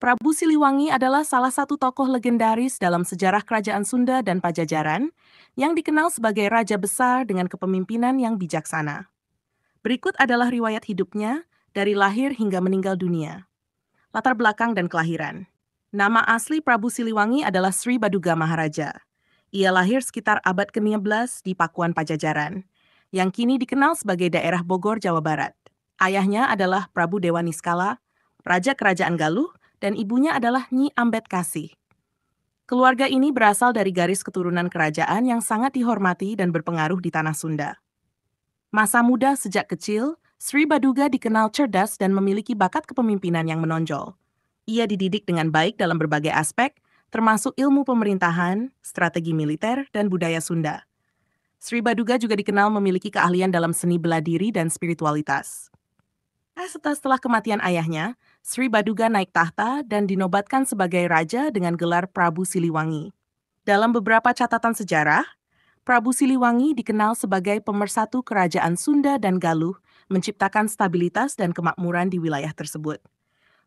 Prabu Siliwangi adalah salah satu tokoh legendaris dalam sejarah Kerajaan Sunda dan Pajajaran yang dikenal sebagai raja besar dengan kepemimpinan yang bijaksana. Berikut adalah riwayat hidupnya dari lahir hingga meninggal dunia. Latar belakang dan kelahiran. Nama asli Prabu Siliwangi adalah Sri Baduga Maharaja. Ia lahir sekitar abad ke-15 di Pakuan Pajajaran, yang kini dikenal sebagai daerah Bogor, Jawa Barat. Ayahnya adalah Prabu Dewa Niskala, Raja Kerajaan Galuh, dan ibunya adalah Nyi Ambedkasi. Keluarga ini berasal dari garis keturunan kerajaan yang sangat dihormati dan berpengaruh di tanah Sunda. Masa muda sejak kecil, Sri Baduga dikenal cerdas dan memiliki bakat kepemimpinan yang menonjol. Ia dididik dengan baik dalam berbagai aspek, termasuk ilmu pemerintahan, strategi militer, dan budaya Sunda. Sri Baduga juga dikenal memiliki keahlian dalam seni bela diri dan spiritualitas. Setelah kematian ayahnya, Sri Baduga naik tahta dan dinobatkan sebagai raja dengan gelar Prabu Siliwangi. Dalam beberapa catatan sejarah, Prabu Siliwangi dikenal sebagai pemersatu kerajaan Sunda dan Galuh, menciptakan stabilitas dan kemakmuran di wilayah tersebut.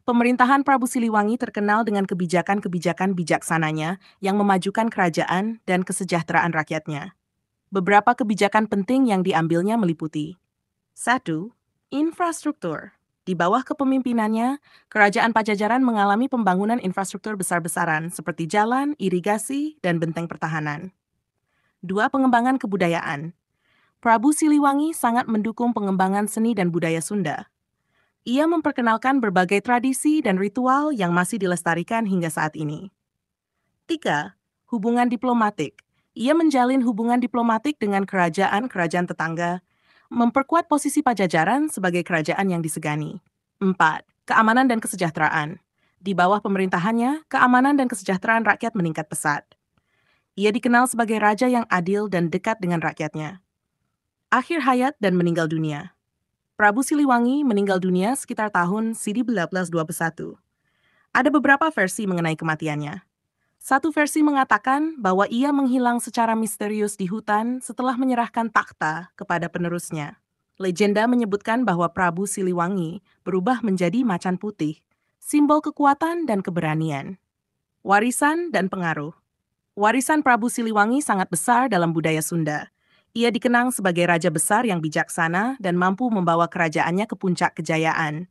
Pemerintahan Prabu Siliwangi terkenal dengan kebijakan-kebijakan bijaksananya yang memajukan kerajaan dan kesejahteraan rakyatnya. Beberapa kebijakan penting yang diambilnya meliputi 1. Infrastruktur. Di bawah kepemimpinannya, Kerajaan Pajajaran mengalami pembangunan infrastruktur besar-besaran seperti jalan, irigasi, dan benteng pertahanan. 2. Pengembangan kebudayaan. Prabu Siliwangi sangat mendukung pengembangan seni dan budaya Sunda. Ia memperkenalkan berbagai tradisi dan ritual yang masih dilestarikan hingga saat ini. 3. Hubungan diplomatik. Ia menjalin hubungan diplomatik dengan kerajaan-kerajaan tetangga, memperkuat posisi Pajajaran sebagai kerajaan yang disegani. 4. Keamanan dan kesejahteraan. Di bawah pemerintahannya, keamanan dan kesejahteraan rakyat meningkat pesat. Ia dikenal sebagai raja yang adil dan dekat dengan rakyatnya. Akhir hayat dan meninggal dunia. Prabu Siliwangi meninggal dunia sekitar tahun 1821. Ada beberapa versi mengenai kematiannya. Satu versi mengatakan bahwa ia menghilang secara misterius di hutan setelah menyerahkan takhta kepada penerusnya. Legenda menyebutkan bahwa Prabu Siliwangi berubah menjadi macan putih, simbol kekuatan dan keberanian. Warisan dan pengaruh. Warisan Prabu Siliwangi sangat besar dalam budaya Sunda. Ia dikenang sebagai raja besar yang bijaksana dan mampu membawa kerajaannya ke puncak kejayaan.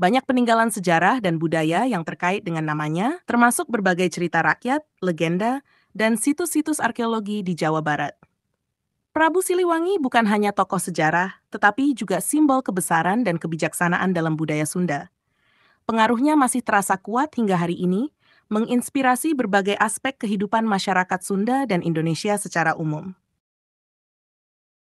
Banyak peninggalan sejarah dan budaya yang terkait dengan namanya, termasuk berbagai cerita rakyat, legenda, dan situs-situs arkeologi di Jawa Barat. Prabu Siliwangi bukan hanya tokoh sejarah, tetapi juga simbol kebesaran dan kebijaksanaan dalam budaya Sunda. Pengaruhnya masih terasa kuat hingga hari ini, menginspirasi berbagai aspek kehidupan masyarakat Sunda dan Indonesia secara umum.